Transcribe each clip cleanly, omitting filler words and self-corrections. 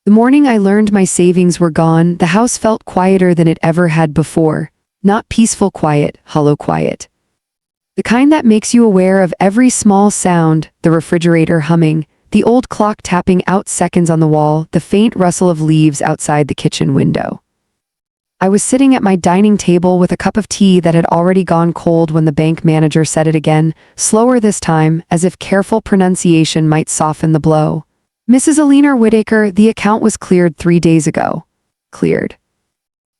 The morning I learned my savings were gone, the house felt quieter than it ever had before. Not peaceful quiet, hollow quiet. The kind that makes you aware of every small sound, the refrigerator humming, the old clock tapping out seconds on the wall, the faint rustle of leaves outside the kitchen window. I was sitting at my dining table with a cup of tea that had already gone cold when the bank manager said it again, slower this time, as if careful pronunciation might soften the blow. "Mrs. Alina Whittaker, the account was cleared 3 days ago." Cleared.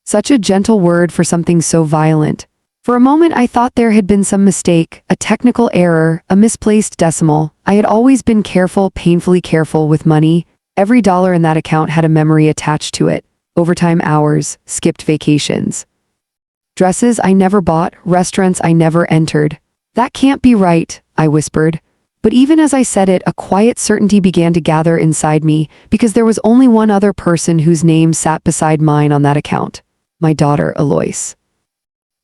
Such a gentle word for something so violent. For a moment I thought there had been some mistake, a technical error, a misplaced decimal. I had always been careful, painfully careful with money. Every dollar in that account had a memory attached to it. Overtime hours, skipped vacations. Dresses I never bought, restaurants I never entered. "That can't be right," I whispered. But even as I said it, a quiet certainty began to gather inside me, because there was only one other person whose name sat beside mine on that account. My daughter, Eloise.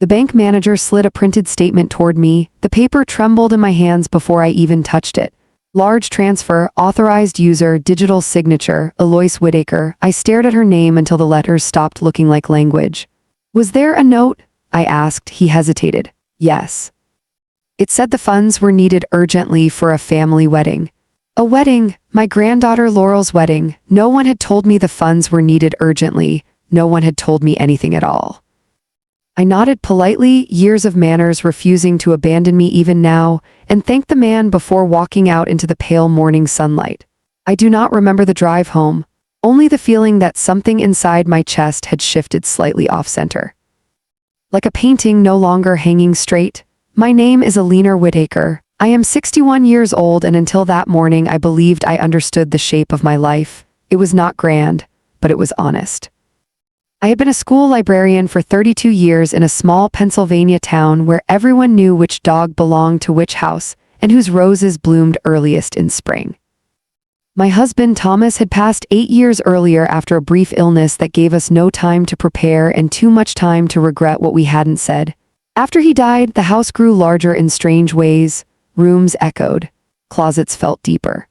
The bank manager slid a printed statement toward me. The paper trembled in my hands before I even touched it. Large transfer, authorized user, digital signature, Eloise Whittaker. I stared at her name until the letters stopped looking like language. "Was there a note?" I asked. He hesitated. "Yes." It said the funds were needed urgently for a family wedding. A wedding, my granddaughter Laurel's wedding. No one had told me the funds were needed urgently. No one had told me anything at all. I nodded politely, years of manners refusing to abandon me even now, and thanked the man before walking out into the pale morning sunlight. I do not remember the drive home, only the feeling that something inside my chest had shifted slightly off-center. Like a painting no longer hanging straight. My name is Alina Whittaker. I am 61 years old, and until that morning I believed I understood the shape of my life. It was not grand, but it was honest. I had been a school librarian for 32 years in a small Pennsylvania town where everyone knew which dog belonged to which house and whose roses bloomed earliest in spring. My husband Thomas had passed 8 years earlier after a brief illness that gave us no time to prepare and too much time to regret what we hadn't said. After he died, the house grew larger in strange ways. Rooms echoed. Closets felt deeper.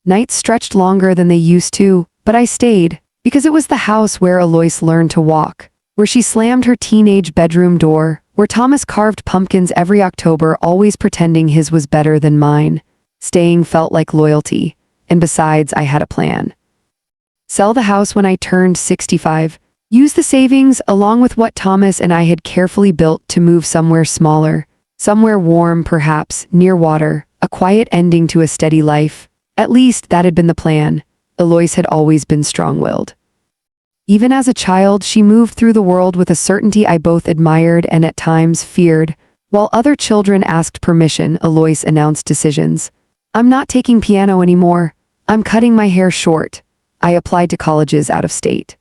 Nights stretched longer than they used to, but I stayed. Because it was the house where Eloise learned to walk, where she slammed her teenage bedroom door, where Thomas carved pumpkins every October, always pretending his was better than mine. Staying felt like loyalty, and besides, I had a plan. Sell the house when I turned 65, use the savings along with what Thomas and I had carefully built to move somewhere smaller, somewhere warm perhaps, near water, a quiet ending to a steady life. At least that had been the plan. Eloise had always been strong-willed. Even as a child, she moved through the world with a certainty I both admired and at times feared. While other children asked permission, Eloise announced decisions. "I'm not taking piano anymore. I'm cutting my hair short." I applied to colleges out of state.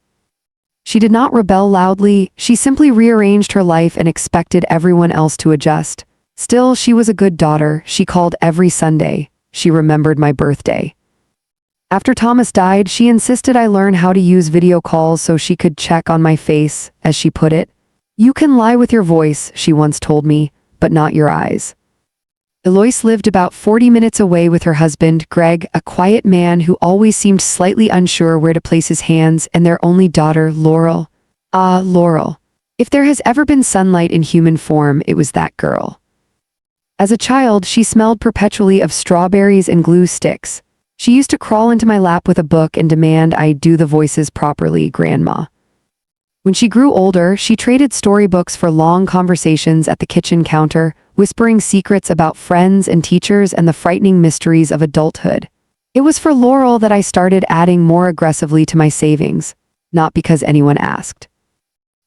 She did not rebel loudly. She simply rearranged her life and expected everyone else to adjust. Still, she was a good daughter. She called every Sunday. She remembered my birthday. After Thomas died, she insisted I learn how to use video calls so she could check on my face, as she put it. "You can lie with your voice," she once told me, "but not your eyes." Eloise lived about 40 minutes away with her husband, Greg, a quiet man who always seemed slightly unsure where to place his hands, and their only daughter, Laurel. Ah, Laurel. If there has ever been sunlight in human form, it was that girl. As a child, she smelled perpetually of strawberries and glue sticks. She used to crawl into my lap with a book and demand I do the voices properly, Grandma. When she grew older, she traded storybooks for long conversations at the kitchen counter, whispering secrets about friends and teachers and the frightening mysteries of adulthood. It was for Laurel that I started adding more aggressively to my savings, not because anyone asked,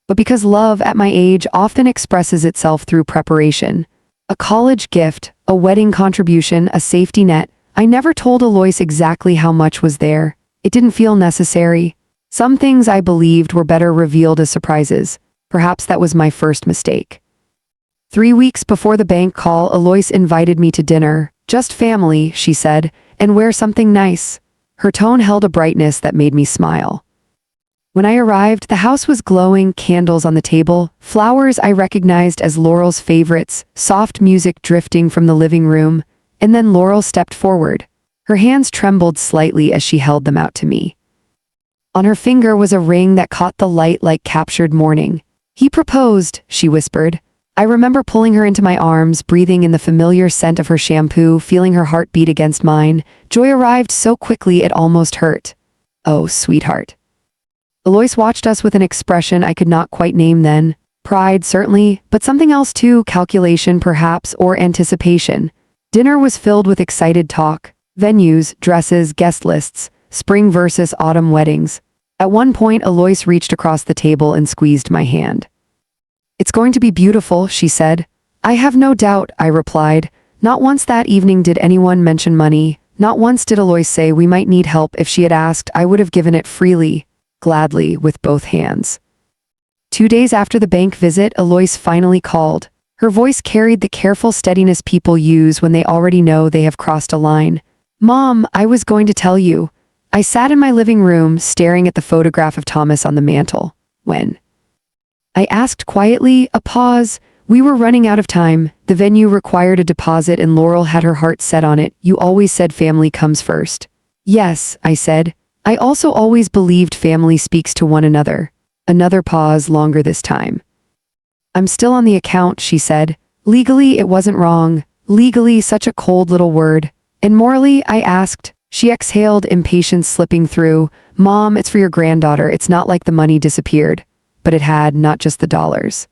but because love at my age often expresses itself through preparation. A college gift, a wedding contribution, a safety net. I never told Eloise exactly how much was there. It didn't feel necessary. Some things I believed were better revealed as surprises. Perhaps that was my first mistake. 3 weeks before the bank call, Eloise invited me to dinner. "Just family," she said, "and wear something nice." Her tone held a brightness that made me smile. When I arrived, the house was glowing, candles on the table, flowers I recognized as Laurel's favorites, soft music drifting from the living room. And then Laurel stepped forward. Her hands trembled slightly as she held them out to me. On her finger was a ring that caught the light like captured morning. "He proposed," she whispered. I remember pulling her into my arms, breathing in the familiar scent of her shampoo, feeling her heart beat against mine. Joy arrived so quickly it almost hurt. "Oh, sweetheart." Alois watched us with an expression I could not quite name then. Pride, certainly, but something else too, calculation perhaps, or anticipation. Dinner was filled with excited talk. Venues, dresses, guest lists, spring versus autumn weddings. At one point, Alois reached across the table and squeezed my hand. "It's going to be beautiful," she said. "I have no doubt," I replied. Not once that evening did anyone mention money. Not once did Alois say we might need help. If she had asked, I would have given it freely, gladly, with both hands. 2 days after the bank visit, Alois finally called. Her voice carried the careful steadiness people use when they already know they have crossed a line. "Mom, I was going to tell you." I sat in my living room, staring at the photograph of Thomas on the mantel. "When?" I asked quietly, a pause. We were running out of time. The venue required a deposit and Laurel had her heart set on it. "You always said family comes first." "Yes," I said. "I also always believed family speaks to one another." Another pause, longer this time. "I'm still on the account," she said. Legally, it wasn't wrong. Legally, such a cold little word. And morally, I asked. She exhaled, impatience slipping through. "Mom, it's for your granddaughter. It's not like the money disappeared." But it had, not just the dollars.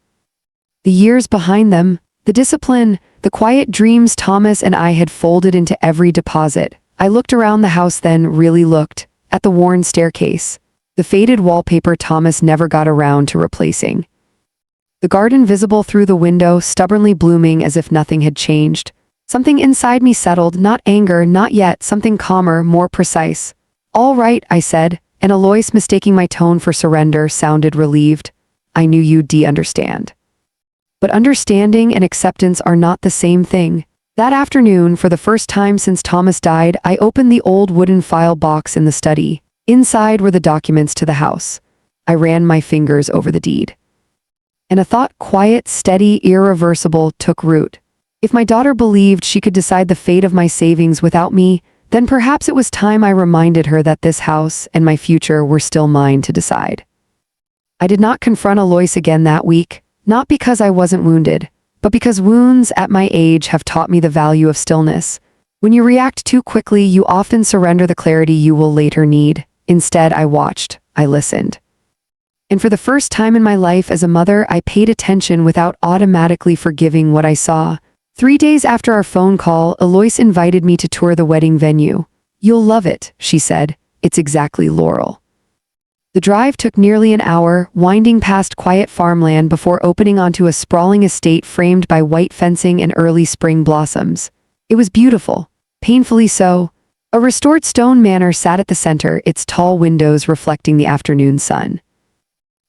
The years behind them, the discipline, the quiet dreams Thomas and I had folded into every deposit. I looked around the house then, really looked, at the worn staircase, the faded wallpaper Thomas never got around to replacing. The garden visible through the window, stubbornly blooming as if nothing had changed. Something inside me settled, not anger, not yet, something calmer, more precise. "All right," I said, and Alois, mistaking my tone for surrender, sounded relieved. "I knew you'd understand." But understanding and acceptance are not the same thing. That afternoon, for the first time since Thomas died, I opened the old wooden file box in the study. Inside were the documents to the house. I ran my fingers over the deed. And a thought, quiet, steady, irreversible, took root. If my daughter believed she could decide the fate of my savings without me, then perhaps it was time I reminded her that this house and my future were still mine to decide. I did not confront Alois again that week, not because I wasn't wounded, but because wounds at my age have taught me the value of stillness. When you react too quickly, you often surrender the clarity you will later need. Instead, I watched, I listened. And for the first time in my life as a mother, I paid attention without automatically forgiving what I saw. 3 days after our phone call, Alois invited me to tour the wedding venue. "You'll love it," she said. "It's exactly Laurel." The drive took nearly an hour, winding past quiet farmland before opening onto a sprawling estate framed by white fencing and early spring blossoms. It was beautiful, painfully so. A restored stone manor sat at the center, its tall windows reflecting the afternoon sun.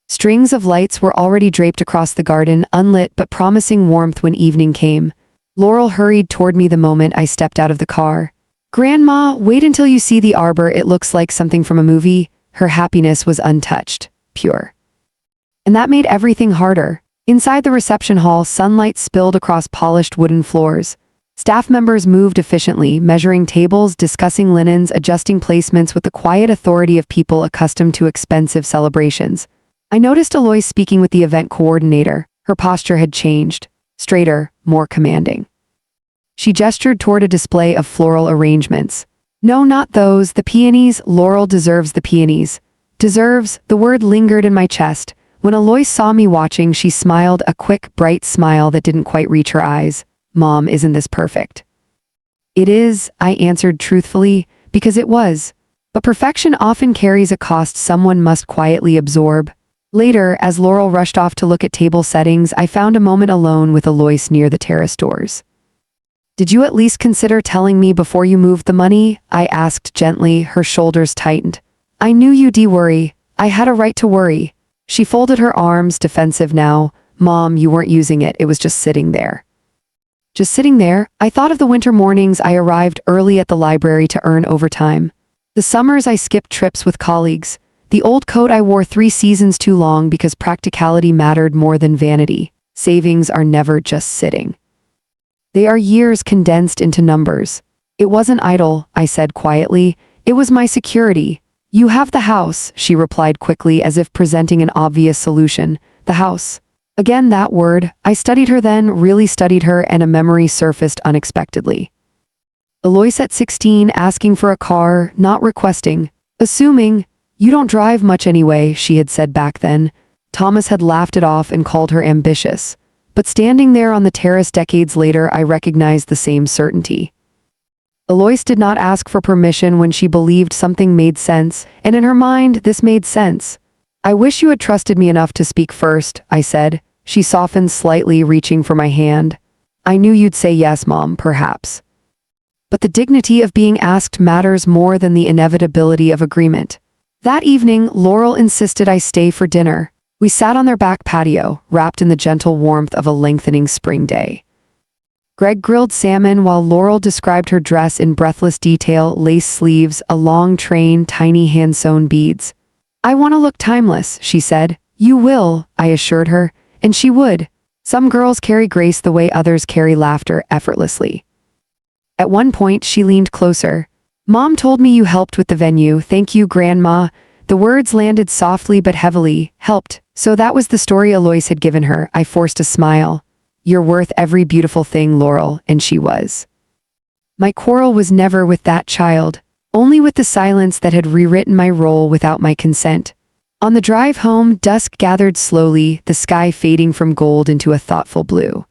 Strings of lights were already draped across the garden, unlit but promising warmth when evening came. Laurel hurried toward me the moment I stepped out of the car. "Grandma, wait until you see the arbor. It looks like something from a movie." Her happiness was untouched, pure. And that made everything harder. Inside the reception hall, sunlight spilled across polished wooden floors. Staff members moved efficiently, measuring tables, discussing linens, adjusting placements with the quiet authority of people accustomed to expensive celebrations. I noticed Alois speaking with the event coordinator. Her posture had changed, straighter, more commanding. She gestured toward a display of floral arrangements. "No, not those, the peonies. Laurel deserves the peonies." Deserves, the word lingered in my chest. When Alois saw me watching, she smiled, a quick, bright smile that didn't quite reach her eyes. "Mom, isn't this perfect?" "It is," I answered truthfully, because it was. But perfection often carries a cost someone must quietly absorb. Later, as Laurel rushed off to look at table settings, I found a moment alone with Alois near the terrace doors. "Did you at least consider telling me before you moved the money?" I asked gently, her shoulders tightened. "I knew you'd worry. I had a right to worry." She folded her arms, defensive now. "Mom, you weren't using it, it was just sitting there." Just sitting there? I thought of the winter mornings I arrived early at the library to earn overtime. The summers I skipped trips with colleagues. The old coat I wore 3 seasons too long because practicality mattered more than vanity. Savings are never just sitting. They are years condensed into numbers. "It wasn't idle," I said quietly. "It was my security. You have the house, she replied quickly as if presenting an obvious solution. The house. Again that word. I studied her then, really studied her, and a memory surfaced unexpectedly. Alois at 16 asking for a car, not requesting. Assuming, you don't drive much anyway, she had said back then. Thomas had laughed it off and called her ambitious. But standing there on the terrace decades later, I recognized the same certainty. Alois did not ask for permission when she believed something made sense, and in her mind, this made sense. I wish you had trusted me enough to speak first, I said. She softened slightly, reaching for my hand. I knew you'd say yes, Mom, perhaps. But the dignity of being asked matters more than the inevitability of agreement. That evening, Laurel insisted I stay for dinner. We sat on their back patio, wrapped in the gentle warmth of a lengthening spring day. Greg grilled salmon while Laurel described her dress in breathless detail, lace sleeves, a long train, tiny hand-sewn beads. I want to look timeless, she said. You will, I assured her, and she would. Some girls carry grace the way others carry laughter effortlessly. At one point, she leaned closer. Mom told me you helped with the venue. Thank you, Grandma. The words landed softly but heavily. Helped. So that was the story Alois had given her. I forced a smile. You're worth every beautiful thing, Laurel, and she was. My quarrel was never with that child, only with the silence that had rewritten my role without my consent. On the drive home, dusk gathered slowly, the sky fading from gold into a thoughtful blue.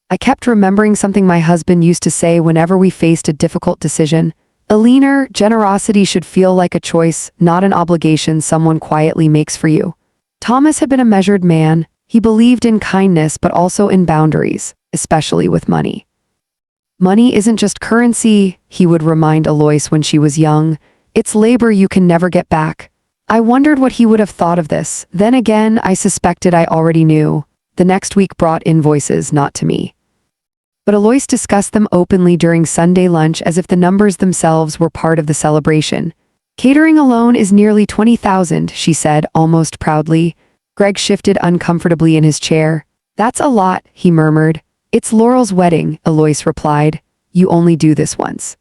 I kept remembering something my husband used to say whenever we faced a difficult decision. Eleanor, generosity should feel like a choice, not an obligation someone quietly makes for you. Thomas had been a measured man. He believed in kindness but also in boundaries, especially with money. Money isn't just currency, he would remind Alois when she was young. It's labor you can never get back. I wondered what he would have thought of this. Then again, I suspected I already knew. The next week brought invoices, not to me. But Alois discussed them openly during Sunday lunch as if the numbers themselves were part of the celebration. Catering alone is nearly 20,000, she said, almost proudly. Greg shifted uncomfortably in his chair. That's a lot, he murmured. It's Laurel's wedding, Alois replied. You only do this once.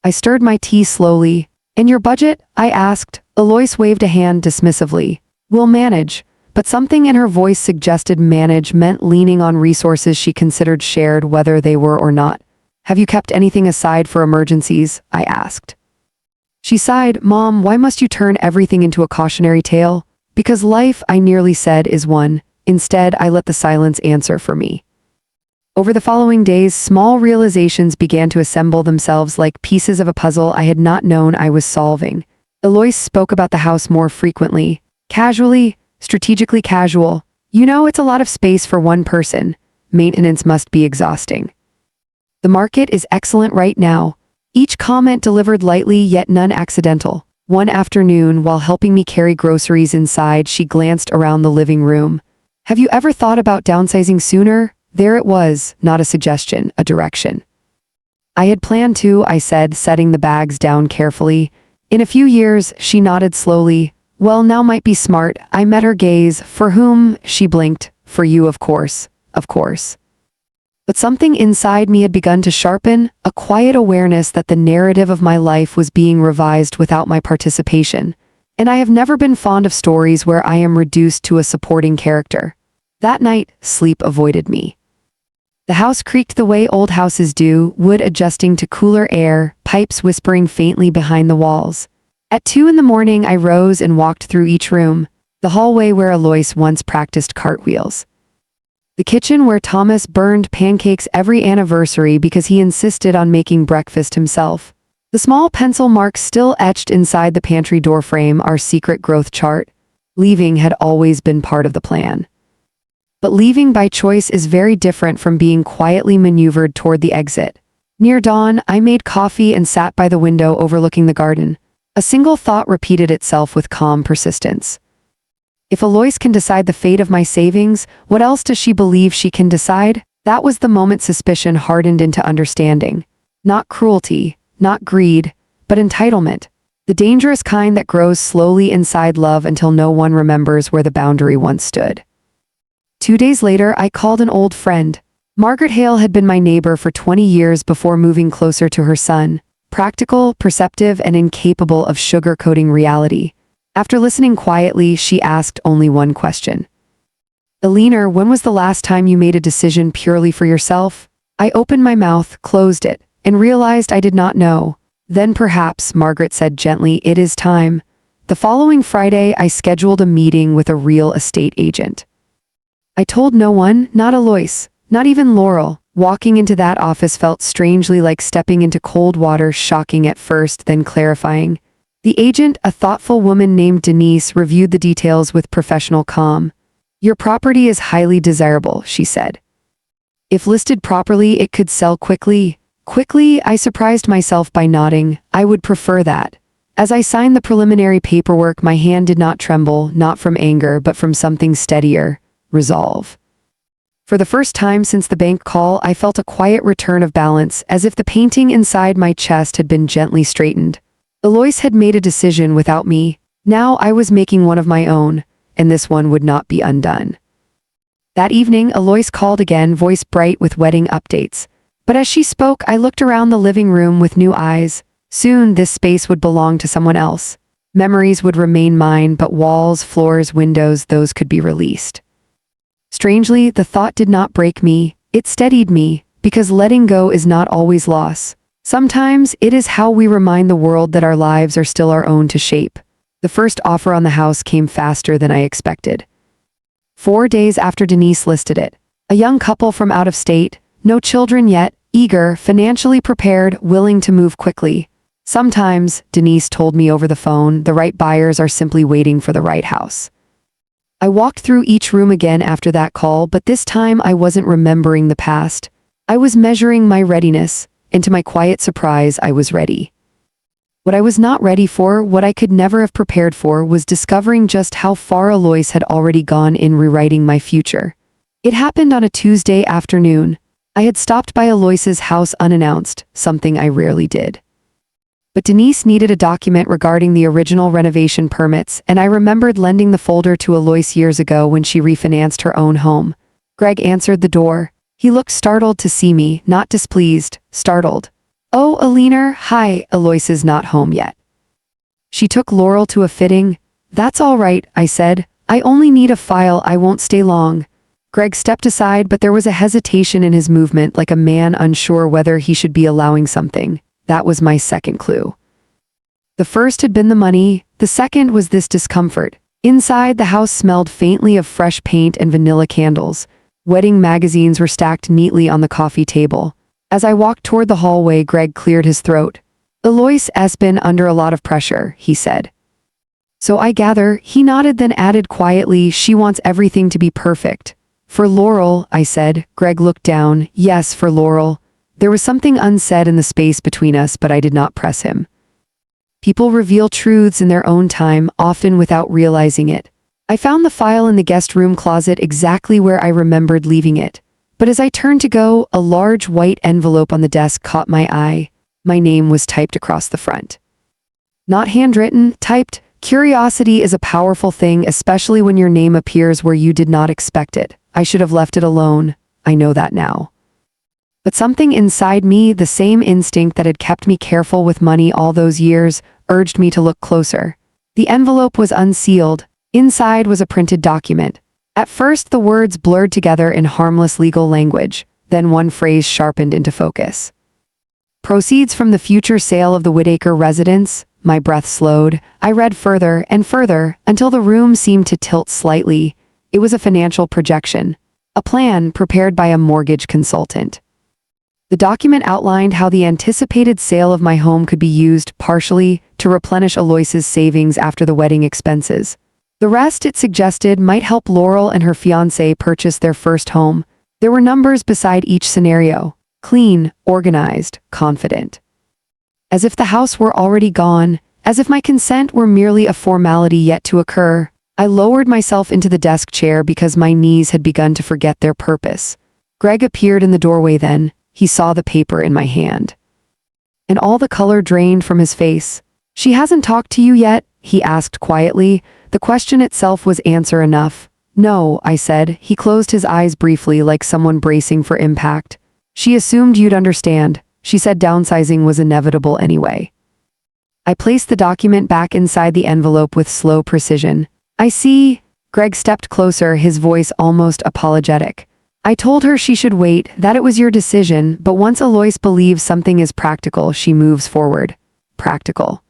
I stirred my tea slowly. And your budget? I asked. Alois waved a hand dismissively. We'll manage. But something in her voice suggested manage meant leaning on resources she considered shared whether they were or not. Have you kept anything aside for emergencies? I asked. She sighed. Mom, why must you turn everything into a cautionary tale? Because life, I nearly said, is one. Instead, I let the silence answer for me. Over the following days, small realizations began to assemble themselves like pieces of a puzzle I had not known I was solving. Alois spoke about the house more frequently. Casually, strategically casual. You know, it's a lot of space for one person. Maintenance must be exhausting. The market is excellent right now. Each comment delivered lightly, yet none accidental. One afternoon, while helping me carry groceries inside, she glanced around the living room. Have you ever thought about downsizing sooner? There it was, not a suggestion, a direction. I had planned to, I said, setting the bags down carefully. In a few years, she nodded slowly. Well, now might be smart. I met her gaze. For whom? She blinked. For you, of course. Of course. But something inside me had begun to sharpen, a quiet awareness that the narrative of my life was being revised without my participation. And I have never been fond of stories where I am reduced to a supporting character. That night, sleep avoided me. The house creaked the way old houses do, wood adjusting to cooler air, pipes whispering faintly behind the walls. At 2 a.m, I rose and walked through each room, the hallway where Alois once practiced cartwheels. The kitchen where Thomas burned pancakes every anniversary because he insisted on making breakfast himself. The small pencil marks still etched inside the pantry doorframe, our secret growth chart. Leaving had always been part of the plan. But leaving by choice is very different from being quietly maneuvered toward the exit. Near dawn, I made coffee and sat by the window overlooking the garden. A single thought repeated itself with calm persistence. If Alois can decide the fate of my savings, what else does she believe she can decide? That was the moment suspicion hardened into understanding. Not cruelty, not greed, but entitlement. The dangerous kind that grows slowly inside love until no one remembers where the boundary once stood. 2 days later, I called an old friend. Margaret Hale had been my neighbor for 20 years before moving closer to her son. practical, perceptive, and incapable of sugarcoating reality. After listening quietly, she asked only one question. Eleanor, when was the last time you made a decision purely for yourself? I opened my mouth, closed it, and realized I did not know. Then perhaps, Margaret said gently, it is time. The following Friday, I scheduled a meeting with a real estate agent. I told no one, not Alois, not even Laurel. Walking into that office felt strangely like stepping into cold water, shocking at first, then clarifying. The agent, a thoughtful woman named Denise, reviewed the details with professional calm. Your property is highly desirable, she said. If listed properly, it could sell quickly. Quickly, I surprised myself by nodding. I would prefer that. As I signed the preliminary paperwork, my hand did not tremble, not from anger, but from something steadier, resolve. For the first time since the bank call, I felt a quiet return of balance, as if the painting inside my chest had been gently straightened. Alois had made a decision without me. Now I was making one of my own, and this one would not be undone. That evening, Alois called again, voice bright with wedding updates. But as she spoke, I looked around the living room with new eyes. Soon, this space would belong to someone else. Memories would remain mine, but walls, floors, windows, those could be released. Strangely, the thought did not break me. It steadied me, because letting go is not always loss. Sometimes, it is how we remind the world that our lives are still our own to shape. The first offer on the house came faster than I expected. 4 days after Denise listed it, a young couple from out of state, no children yet, eager, financially prepared, willing to move quickly. Sometimes, Denise told me over the phone, the right buyers are simply waiting for the right house. I walked through each room again after that call, but this time I wasn't remembering the past. I was measuring my readiness, and to my quiet surprise, I was ready. What I was not ready for, what I could never have prepared for, was discovering just how far Alois had already gone in rewriting my future. It happened on a Tuesday afternoon. I had stopped by Alois's house unannounced, something I rarely did. But Denise needed a document regarding the original renovation permits, and I remembered lending the folder to Alois years ago when she refinanced her own home. Greg answered the door. He looked startled to see me, not displeased, startled. Oh, Eleanor, hi, Alois is not home yet. She took Laurel to a fitting. That's all right, I said. I only need a file, I won't stay long. Greg stepped aside, but there was a hesitation in his movement, like a man unsure whether he should be allowing something. That was my second clue. The first had been the money, the second was this discomfort. Inside, the house smelled faintly of fresh paint and vanilla candles. Wedding magazines were stacked neatly on the coffee table. As I walked toward the hallway, Greg cleared his throat. Alois has been under a lot of pressure, he said. So I gather, he nodded, then added quietly, she wants everything to be perfect. For Laurel, I said. Greg looked down. Yes, for Laurel. There was something unsaid in the space between us, but I did not press him. People reveal truths in their own time, often without realizing it. I found the file in the guest room closet exactly where I remembered leaving it. But as I turned to go, a large white envelope on the desk caught my eye. My name was typed across the front. Not handwritten, typed. Curiosity is a powerful thing, especially when your name appears where you did not expect it. I should have left it alone. I know that now. But something inside me, the same instinct that had kept me careful with money all those years, urged me to look closer. The envelope was unsealed. Inside was a printed document. At first, the words blurred together in harmless legal language, then one phrase sharpened into focus. Proceeds from the future sale of the Whitaker residence. My breath slowed. I read further and further, until the room seemed to tilt slightly. It was a financial projection. A plan prepared by a mortgage consultant. The document outlined how the anticipated sale of my home could be used, partially, to replenish Alois's savings after the wedding expenses. The rest, it suggested, might help Laurel and her fiancé purchase their first home. There were numbers beside each scenario. Clean, organized, confident. As if the house were already gone, as if my consent were merely a formality yet to occur. I lowered myself into the desk chair because my knees had begun to forget their purpose. Greg appeared in the doorway then. He saw the paper in my hand. And all the color drained from his face. She hasn't talked to you yet? He asked quietly. The question itself was answer enough. No, I said. He closed his eyes briefly like someone bracing for impact. She assumed you'd understand. She said downsizing was inevitable anyway. I placed the document back inside the envelope with slow precision. I see. Greg stepped closer, his voice almost apologetic. I told her she should wait, that it was your decision, but once Alois believes something is practical, she moves forward. Practical.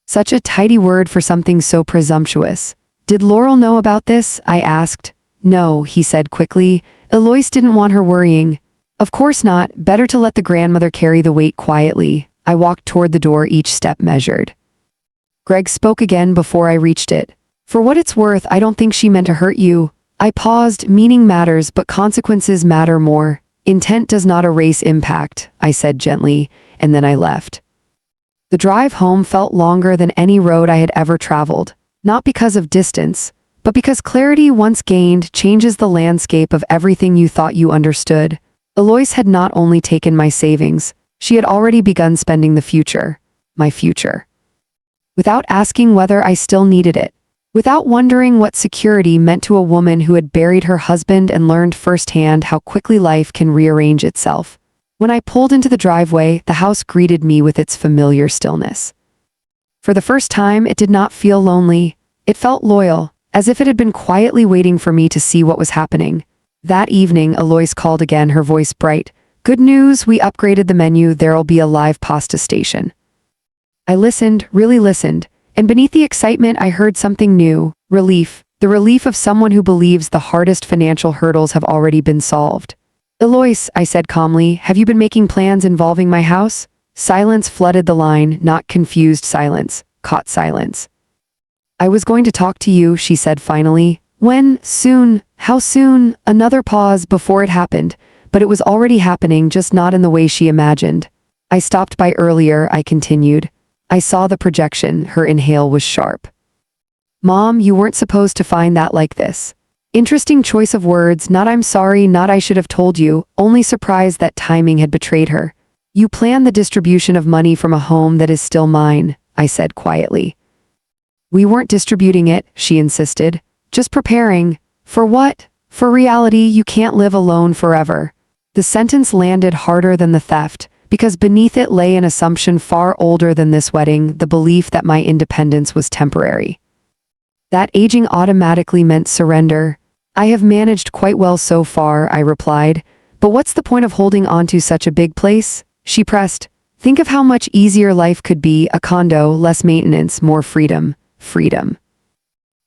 Such a tidy word for something so presumptuous. Did Laurel know about this? I asked. No, he said quickly. Alois didn't want her worrying. Of course not, better to let the grandmother carry the weight quietly. I walked toward the door, each step measured. Greg spoke again before I reached it. For what it's worth, I don't think she meant to hurt you. I paused. Meaning matters, but consequences matter more. Intent does not erase impact, I said gently, and then I left. The drive home felt longer than any road I had ever traveled, not because of distance, but because clarity once gained changes the landscape of everything you thought you understood. Alois had not only taken my savings, she had already begun spending the future, my future. Without asking whether I still needed it, without wondering what security meant to a woman who had buried her husband and learned firsthand how quickly life can rearrange itself. When I pulled into the driveway, the house greeted me with its familiar stillness. For the first time, it did not feel lonely. It felt loyal, as if it had been quietly waiting for me to see what was happening. That evening, Alois called again, her voice bright. Good news, we upgraded the menu, there'll be a live pasta station. I listened, really listened, and beneath the excitement I heard something new, relief, the relief of someone who believes the hardest financial hurdles have already been solved. Alois, I said calmly, have you been making plans involving my house? Silence flooded the line, not confused silence, caught silence. I was going to talk to you, she said finally. When? Soon. How soon? Another pause before it happened, but it was already happening, just not in the way she imagined. I stopped by earlier, I continued. I saw the projection, her inhale was sharp. Mom, you weren't supposed to find that like this. Interesting choice of words, not I'm sorry, not I should have told you, only surprised that timing had betrayed her. You planned the distribution of money from a home that is still mine, I said quietly. We weren't distributing it, she insisted. Just preparing. For what? For reality, you can't live alone forever. The sentence landed harder than the theft, because beneath it lay an assumption far older than this wedding, the belief that my independence was temporary. That aging automatically meant surrender. I have managed quite well so far, I replied. But what's the point of holding on to such a big place? She pressed. Think of how much easier life could be, a condo, less maintenance, more freedom. Freedom.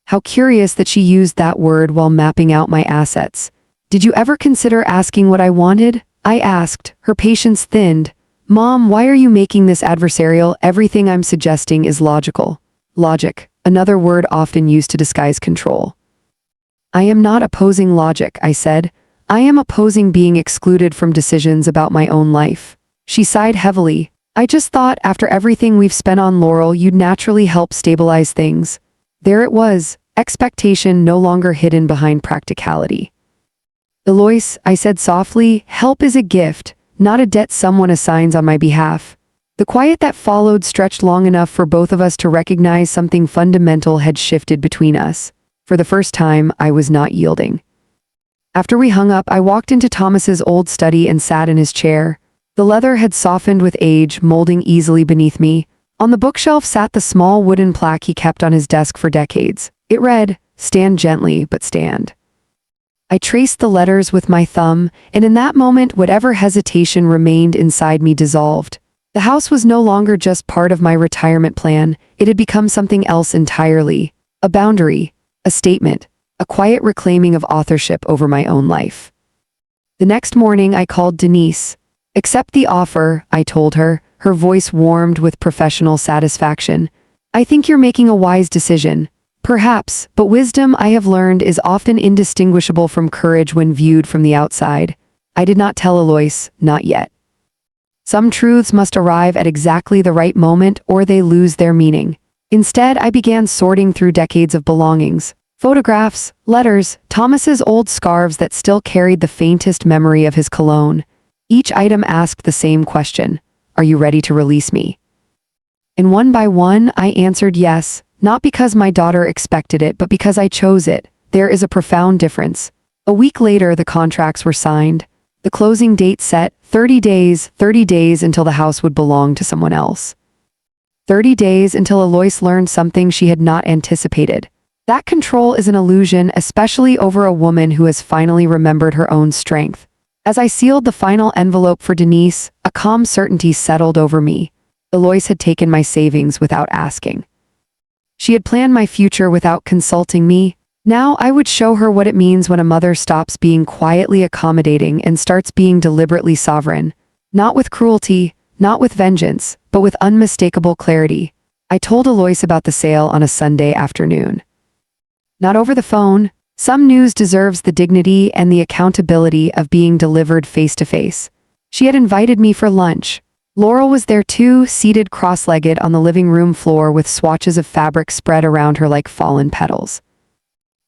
How curious that she used that word while mapping out my assets. Did you ever consider asking what I wanted? I asked, her patience thinned. Mom, why are you making this adversarial? Everything I'm suggesting is logical. Logic, another word often used to disguise control. I am not opposing logic, I said. I am opposing being excluded from decisions about my own life. She sighed heavily. I just thought after everything we've spent on Laurel, you'd naturally help stabilize things. There it was, expectation no longer hidden behind practicality. Alois, I said softly, help is a gift, not a debt someone assigns on my behalf. The quiet that followed stretched long enough for both of us to recognize something fundamental had shifted between us. For the first time, I was not yielding. After we hung up, I walked into Thomas's old study and sat in his chair. The leather had softened with age, molding easily beneath me. On the bookshelf sat the small wooden plaque he kept on his desk for decades. It read, "Stand gently, but stand." I traced the letters with my thumb, and in that moment, whatever hesitation remained inside me dissolved. The house was no longer just part of my retirement plan, it had become something else entirely. A boundary, a statement, a quiet reclaiming of authorship over my own life. The next morning, I called Denise. Accept the offer, I told her, her voice warmed with professional satisfaction. I think you're making a wise decision. Perhaps, but wisdom, I have learned, is often indistinguishable from courage when viewed from the outside. I did not tell Alois, not yet. Some truths must arrive at exactly the right moment or they lose their meaning. Instead, I began sorting through decades of belongings. Photographs, letters, Thomas's old scarves that still carried the faintest memory of his cologne. Each item asked the same question. Are you ready to release me? And one by one, I answered yes. Not because my daughter expected it, but because I chose it. There is a profound difference. A week later, the contracts were signed. The closing date set, 30 days until the house would belong to someone else. 30 days until Alois learned something she had not anticipated. That control is an illusion, especially over a woman who has finally remembered her own strength. As I sealed the final envelope for Denise, a calm certainty settled over me. Alois had taken my savings without asking. She had planned my future without consulting me. Now I would show her what it means when a mother stops being quietly accommodating and starts being deliberately sovereign. Not with cruelty, not with vengeance, but with unmistakable clarity. I told Alois about the sale on a Sunday afternoon. Not over the phone. Some news deserves the dignity and the accountability of being delivered face to face. She had invited me for lunch. Laurel was there too, seated cross-legged on the living room floor with swatches of fabric spread around her like fallen petals.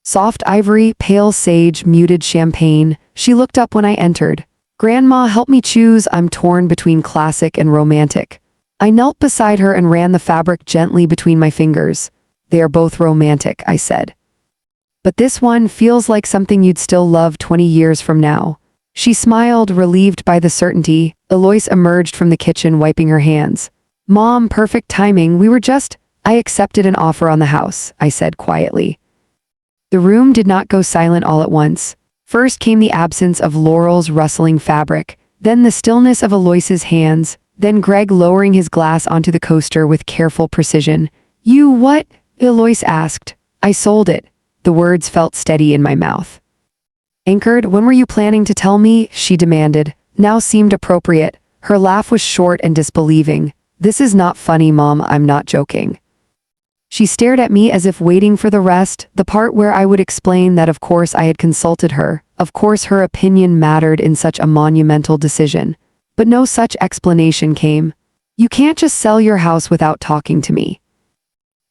Soft ivory, pale sage, muted champagne. She looked up when I entered. "Grandma, help me choose. I'm torn between classic and romantic." I knelt beside her and ran the fabric gently between my fingers. "They are both romantic," I said. "But this one feels like something you'd still love 20 years from now." She smiled, relieved by the certainty. Alois emerged from the kitchen, wiping her hands. "Mom, perfect timing. I accepted an offer on the house," I said quietly. The room did not go silent all at once. First came the absence of Laurel's rustling fabric, then the stillness of Alois's hands, then Greg lowering his glass onto the coaster with careful precision. "You what?" Alois asked. "I sold it." The words felt steady in my mouth. "Anchored, when were you planning to tell me?" she demanded. Now seemed appropriate. Her laugh was short and disbelieving. "This is not funny, Mom, I'm not joking." She stared at me as if waiting for the rest, the part where I would explain that of course I had consulted her, of course her opinion mattered in such a monumental decision. But no such explanation came. "You can't just sell your house without talking to me,"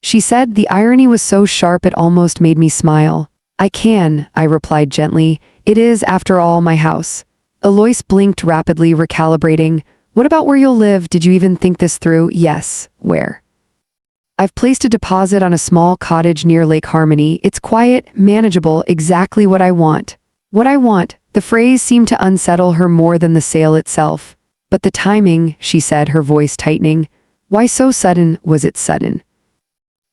she said. The irony was so sharp it almost made me smile. "I can," I replied gently. "It is, after all, my house." Alois blinked rapidly, recalibrating. "What about where you'll live? Did you even think this through?" "Yes." "Where?" "I've placed a deposit on a small cottage near Lake Harmony. It's quiet, manageable, exactly what I want." "What I want?" The phrase seemed to unsettle her more than the sale itself. "But the timing," she said, her voice tightening. "Why so sudden?" Was it sudden?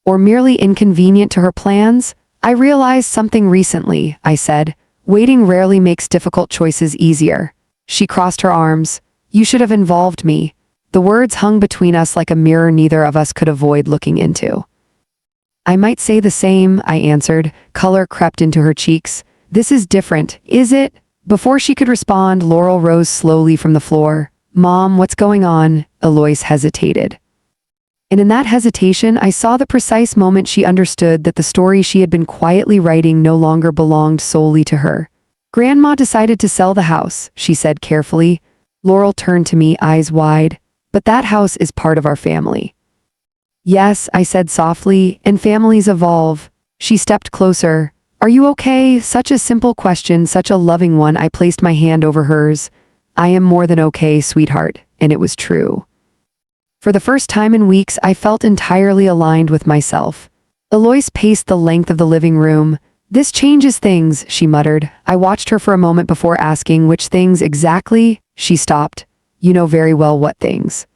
Or merely inconvenient to her plans? "I realized something recently," I said. "Waiting rarely makes difficult choices easier." She crossed her arms. "You should have involved me." The words hung between us like a mirror neither of us could avoid looking into. "I might say the same," I answered. Color crept into her cheeks. "This is different, is it?" Before she could respond, Laurel rose slowly from the floor. "Mom, what's going on?" Alois hesitated. And in that hesitation, I saw the precise moment she understood that the story she had been quietly writing no longer belonged solely to her. "Grandma decided to sell the house," she said carefully. Laurel turned to me, eyes wide. "But that house is part of our family." "Yes," I said softly, "and families evolve." She stepped closer. "Are you okay?" Such a simple question, such a loving one. I placed my hand over hers. "I am more than okay, sweetheart," and it was true. For the first time in weeks, I felt entirely aligned with myself. Alois paced the length of the living room. "This changes things," she muttered. I watched her for a moment before asking, "Which things exactly?" She stopped. "You know very well what things."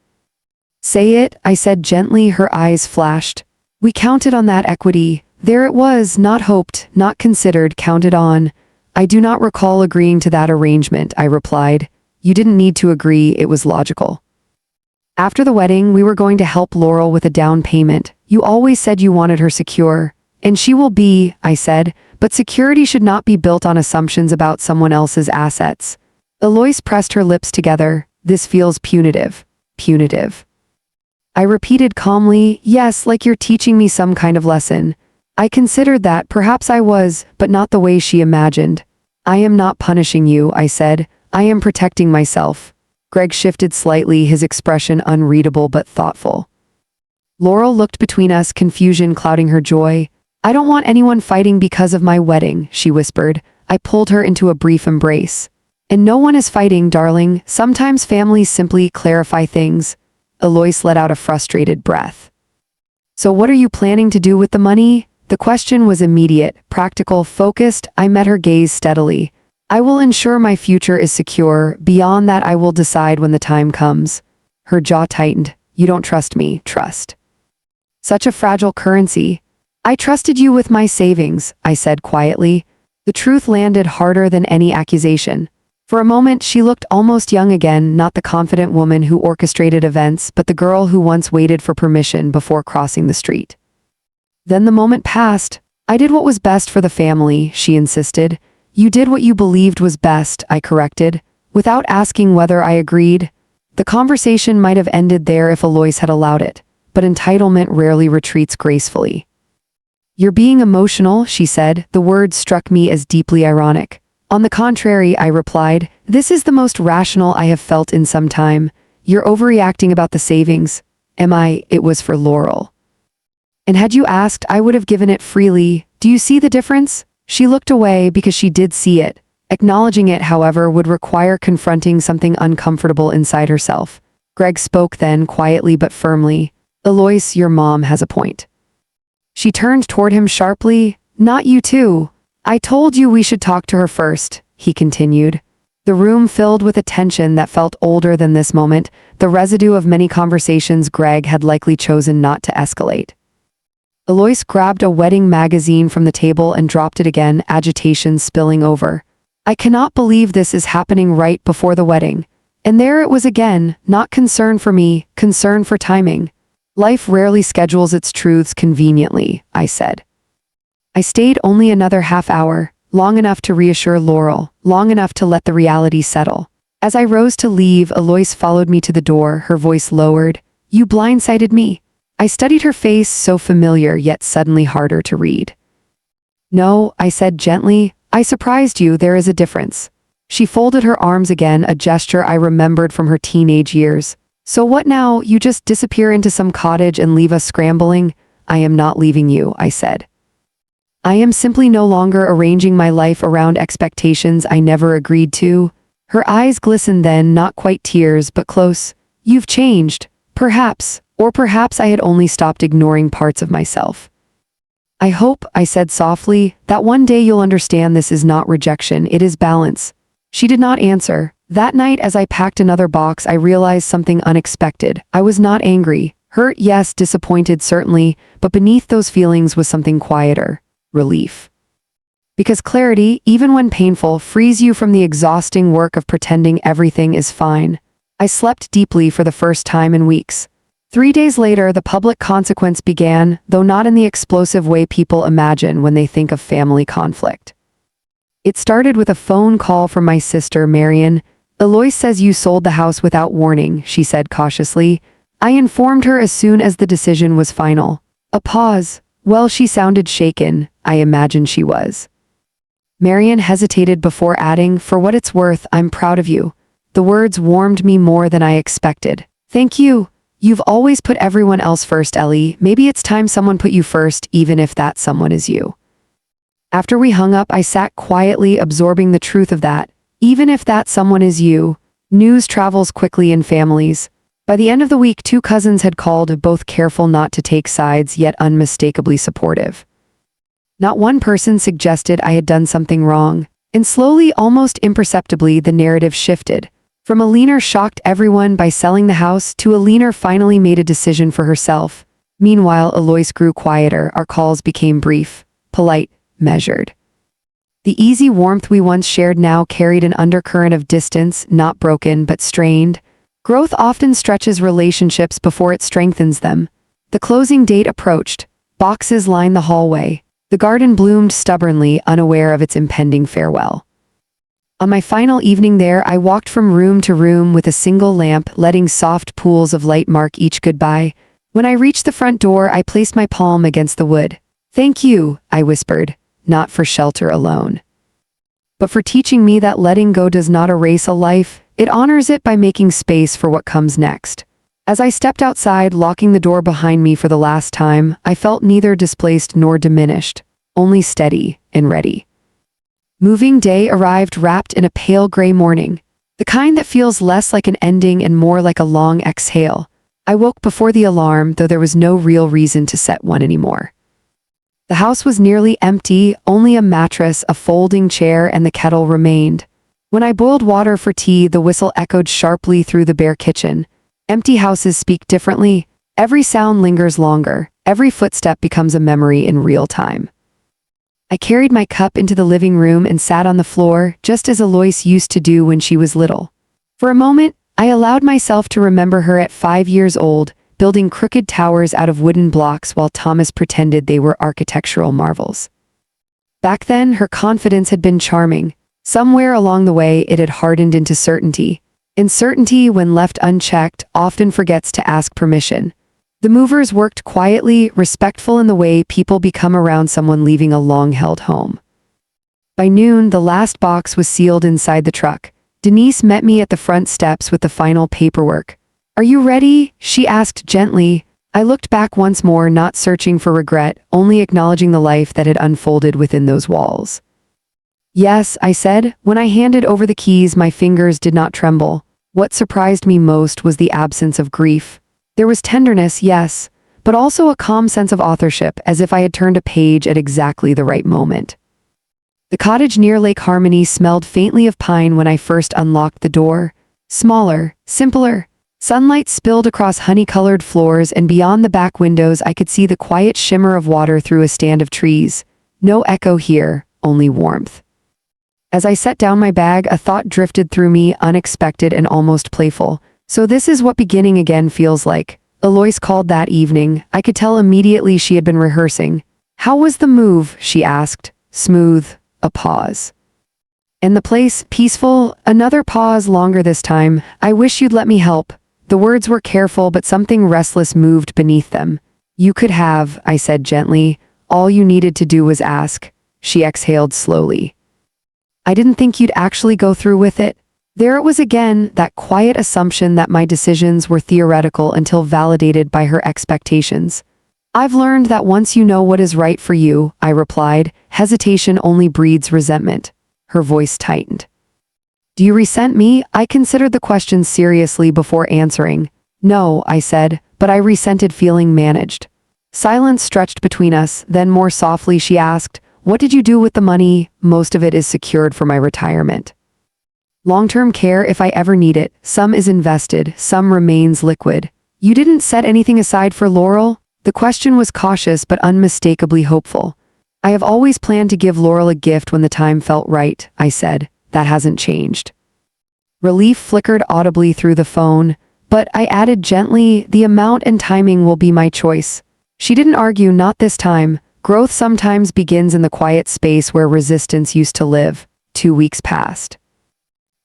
"Say it," I said gently. Her eyes flashed. "We counted on that equity. There it was, not hoped, not considered, counted on." "I do not recall agreeing to that arrangement," I replied. "You didn't need to agree, it was logical. After the wedding, we were going to help Laurel with a down payment. You always said you wanted her secure. And she will be," I said, "but security should not be built on assumptions about someone else's assets." Alois pressed her lips together. "This feels punitive." "Punitive?" I repeated calmly. "Yes, like you're teaching me some kind of lesson." I considered that, perhaps I was, but not the way she imagined. "I am not punishing you," I said. "I am protecting myself." Greg shifted slightly, his expression unreadable but thoughtful. Laurel looked between us, confusion clouding her joy. "I don't want anyone fighting because of my wedding," she whispered. I pulled her into a brief embrace. "And no one is fighting, darling. Sometimes families simply clarify things." Alois let out a frustrated breath. "So what are you planning to do with the money?" The question was immediate, practical, focused. I met her gaze steadily. I will ensure my future is secure. Beyond that, I will decide when the time comes. Her jaw tightened. You don't trust me. Trust. Such a fragile currency. I trusted you with my savings, I said quietly. The truth landed harder than any accusation. For a moment, she looked almost young again, not the confident woman who orchestrated events, but the girl who once waited for permission before crossing the street. Then the moment passed. I did what was best for the family, she insisted. You did what you believed was best, I corrected, without asking whether I agreed. The conversation might have ended there if Alois had allowed it, but entitlement rarely retreats gracefully. You're being emotional, she said. The word struck me as deeply ironic. On the contrary, I replied, this is the most rational I have felt in some time. You're overreacting about the savings. Am I? It was for Laurel. And had you asked, I would have given it freely. Do you see the difference? She looked away because she did see it. Acknowledging it, however, would require confronting something uncomfortable inside herself. Greg spoke then, quietly but firmly. Alois, your mom has a point. She turned toward him sharply. Not you too. I told you we should talk to her first, he continued. The room filled with a tension that felt older than this moment, the residue of many conversations Greg had likely chosen not to escalate. Alois grabbed a wedding magazine from the table and dropped it again, agitation spilling over. I cannot believe this is happening right before the wedding. And there it was again, not concern for me, concern for timing. Life rarely schedules its truths conveniently, I said. I stayed only another half hour, long enough to reassure Laurel, long enough to let the reality settle. As I rose to leave, Alois followed me to the door, her voice lowered. You blindsided me. I studied her face, so familiar yet suddenly harder to read. No, I said gently, I surprised you, there is a difference. She folded her arms again, a gesture I remembered from her teenage years. So what now, you just disappear into some cottage and leave us scrambling? I am not leaving you, I said. I am simply no longer arranging my life around expectations I never agreed to. Her eyes glistened then, not quite tears, but close. You've changed, perhaps, or perhaps I had only stopped ignoring parts of myself. I hope, I said softly, that one day you'll understand this is not rejection, it is balance. She did not answer. That night, as I packed another box, I realized something unexpected. I was not angry. Hurt, yes, disappointed, certainly, but beneath those feelings was something quieter. Relief. Because clarity, even when painful, frees you from the exhausting work of pretending everything is fine. I slept deeply for the first time in weeks. 3 days later, the public consequence began, though not in the explosive way people imagine when they think of family conflict. It started with a phone call from my sister, Marion. Alois says you sold the house without warning, she said cautiously. I informed her as soon as the decision was final. A pause. Well, she sounded shaken. I imagine she was. Marion hesitated before adding, for what it's worth, I'm proud of you. The words warmed me more than I expected. Thank you. You've always put everyone else first, Ellie. Maybe it's time someone put you first, even if that someone is you. After we hung up, I sat quietly, absorbing the truth of that. Even if that someone is you, news travels quickly in families. By the end of the week, 2 cousins had called, both careful not to take sides, yet unmistakably supportive. Not one person suggested I had done something wrong, and slowly, almost imperceptibly, the narrative shifted. From a leaner shocked everyone by selling the house to a leaner finally made a decision for herself. Meanwhile, Alois grew quieter, our calls became brief, polite, measured. The easy warmth we once shared now carried an undercurrent of distance, not broken but strained. Growth often stretches relationships before it strengthens them. The closing date approached. Boxes lined the hallway. The garden bloomed stubbornly, unaware of its impending farewell. On my final evening there, I walked from room to room with a single lamp, letting soft pools of light mark each goodbye. When I reached the front door, I placed my palm against the wood. Thank you, I whispered, not for shelter alone, but for teaching me that letting go does not erase a life, it honors it by making space for what comes next. As I stepped outside, locking the door behind me for the last time, I felt neither displaced nor diminished, only steady and ready. Moving day arrived wrapped in a pale gray morning, the kind that feels less like an ending and more like a long exhale. I woke before the alarm, though there was no real reason to set one anymore. The house was nearly empty, only a mattress, a folding chair, and the kettle remained. When I boiled water for tea, the whistle echoed sharply through the bare kitchen. Empty houses speak differently. Every sound lingers longer. Every footstep becomes a memory in real time. I carried my cup into the living room and sat on the floor, just as Alois used to do when she was little. For a moment, I allowed myself to remember her at 5 years old, building crooked towers out of wooden blocks while Thomas pretended they were architectural marvels. Back then, her confidence had been charming. Somewhere along the way, it had hardened into certainty. And certainty, when left unchecked, often forgets to ask permission. The movers worked quietly, respectful in the way people become around someone leaving a long-held home. By noon, the last box was sealed inside the truck. Denise met me at the front steps with the final paperwork. "Are you ready?" she asked gently. I looked back once more, not searching for regret, only acknowledging the life that had unfolded within those walls. "Yes," I said. When I handed over the keys, my fingers did not tremble. What surprised me most was the absence of grief. There was tenderness, yes, but also a calm sense of authorship, as if I had turned a page at exactly the right moment. The cottage near Lake Harmony smelled faintly of pine when I first unlocked the door. Smaller, simpler. Sunlight spilled across honey-colored floors, and beyond the back windows I could see the quiet shimmer of water through a stand of trees. No echo here, only warmth. As I set down my bag, a thought drifted through me, unexpected and almost playful. So this is what beginning again feels like. Alois called that evening. I could tell immediately she had been rehearsing. "How was the move?" she asked. "Smooth." A pause. "And the place, peaceful?" Another pause, longer this time. "I wish you'd let me help." The words were careful, but something restless moved beneath them. "You could have," I said gently. "All you needed to do was ask." She exhaled slowly. "I didn't think you'd actually go through with it." There it was again, that quiet assumption that my decisions were theoretical until validated by her expectations. "I've learned that once you know what is right for you," I replied. "Hesitation only breeds resentment." Her voice tightened. "Do you resent me?" I considered the question seriously before answering. "No," I said, "but I resented feeling managed." Silence stretched between us, then more softly she asked, "What did you do with the money?" "Most of it is secured for my retirement. Long-term care if I ever need it. Some is invested, some remains liquid." "You didn't set anything aside for Laurel?" The question was cautious but unmistakably hopeful. "I have always planned to give Laurel a gift when the time felt right," I said. "That hasn't changed." Relief flickered audibly through the phone, but I added gently, "The amount and timing will be my choice." She didn't argue, not this time. Growth sometimes begins in the quiet space where resistance used to live. 2 weeks passed.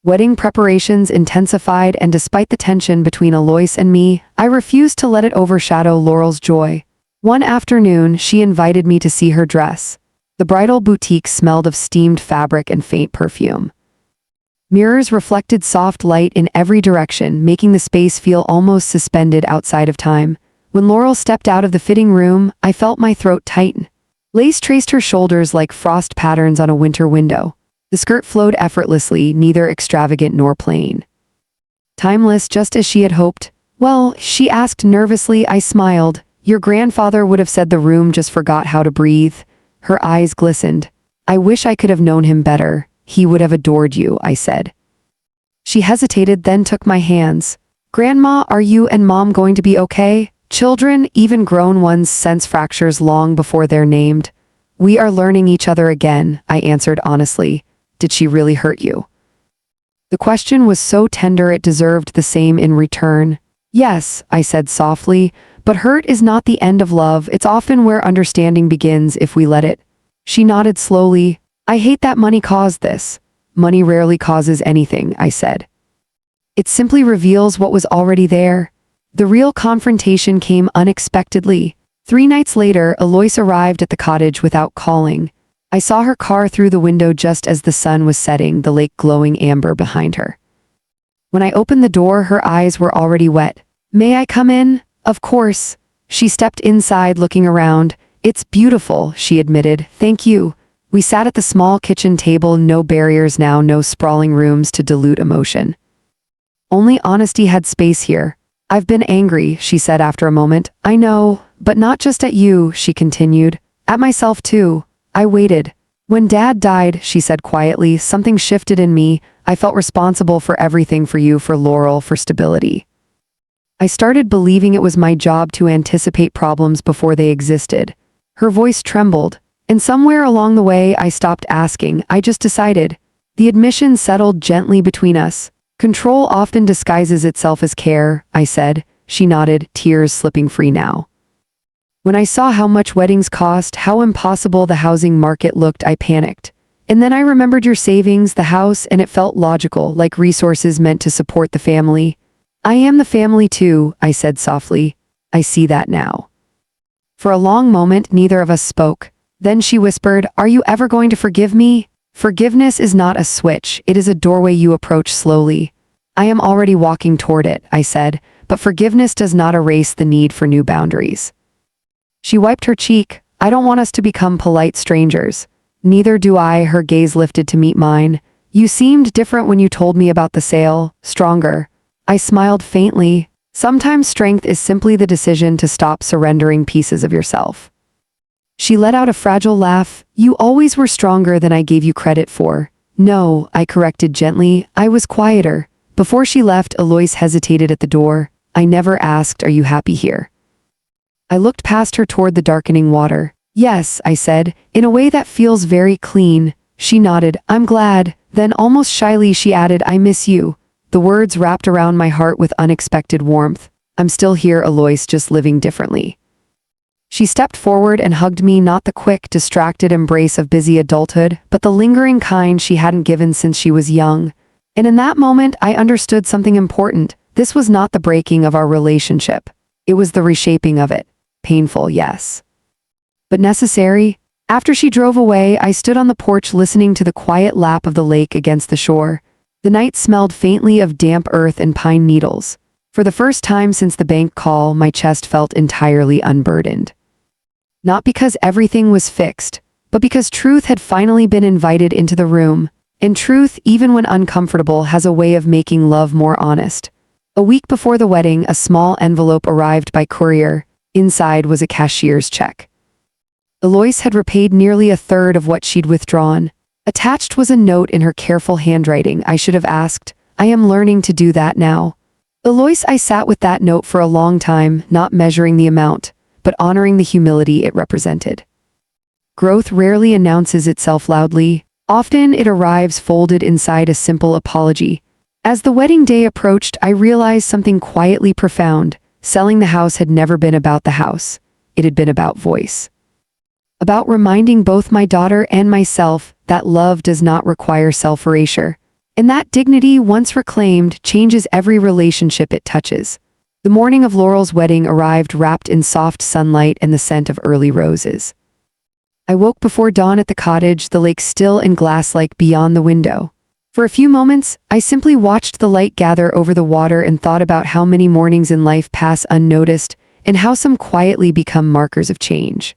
Wedding preparations intensified, and despite the tension between Alois and me, I refused to let it overshadow Laurel's joy. One afternoon, she invited me to see her dress. The bridal boutique smelled of steamed fabric and faint perfume. Mirrors reflected soft light in every direction, making the space feel almost suspended outside of time. When Laurel stepped out of the fitting room, I felt my throat tighten. Lace traced her shoulders like frost patterns on a winter window. The skirt flowed effortlessly, neither extravagant nor plain. Timeless, just as she had hoped. "Well," she asked nervously. I smiled. "Your grandfather would have said the room just forgot how to breathe." Her eyes glistened. "I wish I could have known him better. He would have adored you," I said. She hesitated, then took my hands. "Grandma, are you and Mom going to be okay?" Children, even grown ones, sense fractures long before they're named. "We are learning each other again," I answered honestly. "Did she really hurt you?" The question was so tender it deserved the same in return. "Yes," I said softly, "but hurt is not the end of love. It's often where understanding begins if we let it." She nodded slowly. "I hate that money caused this." "Money rarely causes anything," I said. "It simply reveals what was already there." The real confrontation came unexpectedly. 3 nights later, Alois arrived at the cottage without calling. I saw her car through the window just as the sun was setting, the lake glowing amber behind her. When I opened the door, her eyes were already wet. "May I come in?" "Of course." She stepped inside, looking around. "It's beautiful," she admitted. "Thank you." We sat at the small kitchen table, no barriers now, no sprawling rooms to dilute emotion. Only honesty had space here. "I've been angry," she said after a moment. "I know, but not just at you," she continued. At myself too. I waited. When Dad died, she said quietly, something shifted in me. I felt responsible for everything, for you, for Laurel, for stability. I started believing it was my job to anticipate problems before they existed. Her voice trembled, and somewhere along the way I stopped asking. I just decided. The admission settled gently between us. Control often disguises itself as care, I said. She nodded, tears slipping free now. When I saw how much weddings cost, how impossible the housing market looked, I panicked. And then I remembered your savings, the house, and it felt logical, like resources meant to support the family. I am the family too, I said softly. I see that now. For a long moment, neither of us spoke. Then she whispered, "Are you ever going to forgive me?" Forgiveness is not a switch, it is a doorway you approach slowly. I am already walking toward it, I said, but forgiveness does not erase the need for new boundaries. She wiped her cheek. I don't want us to become polite strangers. Neither do I, her gaze lifted to meet mine. You seemed different when you told me about the sale, stronger. I smiled faintly. Sometimes strength is simply the decision to stop surrendering pieces of yourself. She let out a fragile laugh. You always were stronger than I gave you credit for. No, I corrected gently. I was quieter. Before she left, Alois hesitated at the door. I never asked, "Are you happy here?" I looked past her toward the darkening water. Yes, I said, in a way that feels very clean. She nodded. I'm glad. Then almost shyly she added, I miss you. The words wrapped around my heart with unexpected warmth. I'm still here, Alois, just living differently. She stepped forward and hugged me, not the quick, distracted embrace of busy adulthood, but the lingering kind she hadn't given since she was young. And in that moment, I understood something important. This was not the breaking of our relationship. It was the reshaping of it. Painful, yes. But necessary. After she drove away, I stood on the porch listening to the quiet lap of the lake against the shore. The night smelled faintly of damp earth and pine needles. For the first time since the bank call, my chest felt entirely unburdened. Not because everything was fixed, but because truth had finally been invited into the room. And truth, even when uncomfortable, has a way of making love more honest. A week before the wedding, a small envelope arrived by courier. Inside was a cashier's check. Alois had repaid nearly a third of what she'd withdrawn. Attached was a note in her careful handwriting. I should have asked. I am learning to do that now. Alois, I sat with that note for a long time, not measuring the amount, but honoring the humility it represented. Growth rarely announces itself loudly. Often it arrives folded inside a simple apology. As the wedding day approached, I realized something quietly profound. Selling the house had never been about the house. It had been about voice. About reminding both my daughter and myself that love does not require self-erasure. And that dignity, once reclaimed, changes every relationship it touches. The morning of Laurel's wedding arrived wrapped in soft sunlight and the scent of early roses. I woke before dawn at the cottage, the lake still and glass-like beyond the window. For a few moments, I simply watched the light gather over the water and thought about how many mornings in life pass unnoticed and how some quietly become markers of change.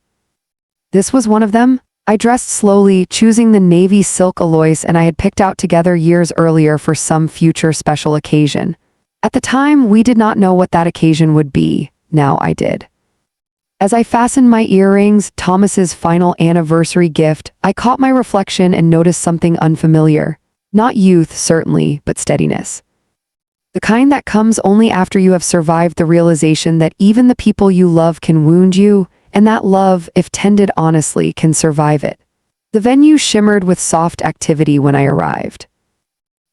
This was one of them. I dressed slowly, choosing the navy silk Alois and I had picked out together years earlier for some future special occasion. At the time, we did not know what that occasion would be. Now I did. As I fastened my earrings, Thomas's final anniversary gift, I caught my reflection and noticed something unfamiliar. Not youth, certainly, but steadiness. The kind that comes only after you have survived the realization that even the people you love can wound you, and that love, if tended honestly, can survive it. The venue shimmered with soft activity when I arrived.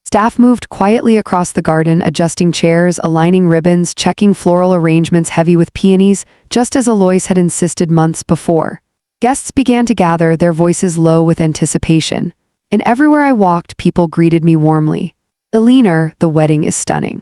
Staff moved quietly across the garden, adjusting chairs, aligning ribbons, checking floral arrangements heavy with peonies, just as Alois had insisted months before. Guests began to gather, their voices low with anticipation. And everywhere I walked, people greeted me warmly. Eleanor, the wedding is stunning.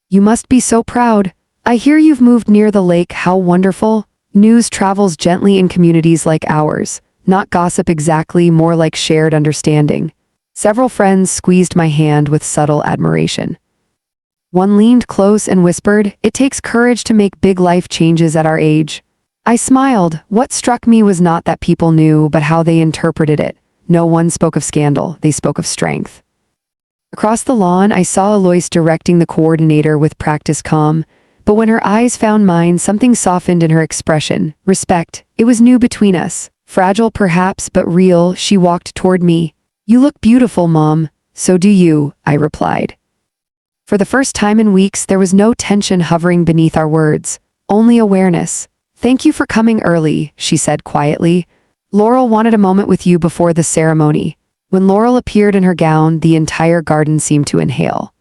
You must be so proud. I hear you've moved near the lake, how wonderful. News travels gently in communities like ours. Not gossip exactly, more like shared understanding. Several friends squeezed my hand with subtle admiration. One leaned close and whispered, "It takes courage to make big life changes at our age." I smiled. What struck me was not that people knew, but how they interpreted it. No one spoke of scandal, they spoke of strength. Across the lawn, I saw Alois directing the coordinator with practiced calm. but when her eyes found mine, something softened in her expression. Respect. It was new between us. Fragile perhaps, but real. She walked toward me. "You look beautiful, Mom." "So do you," I replied. For the first time in weeks, there was no tension hovering beneath our words, only awareness. "Thank you for coming early," she said quietly. "Laurel wanted a moment with you before the ceremony." When Laurel appeared in her gown, the entire garden seemed to inhale.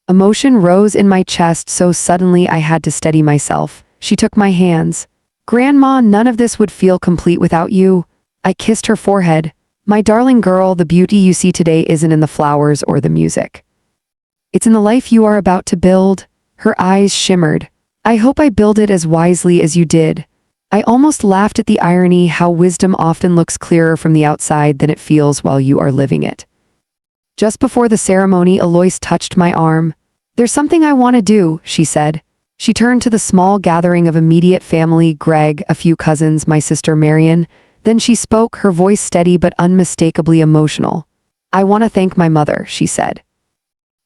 Emotion rose in my chest so suddenly I had to steady myself. She took my hands. "Grandma, none of this would feel complete without you." I kissed her forehead. "My darling girl, the beauty you see today isn't in the flowers or the music. It's in the life you are about to build." Her eyes shimmered. "I hope I build it as wisely as you did." I almost laughed at the irony how wisdom often looks clearer from the outside than it feels while you are living it. Just before the ceremony, Alois touched my arm. "There's something I want to do," she said. She turned to the small gathering of immediate family, Greg, a few cousins, my sister Marion. Then she spoke, her voice steady but unmistakably emotional. "I want to thank my mother," she said.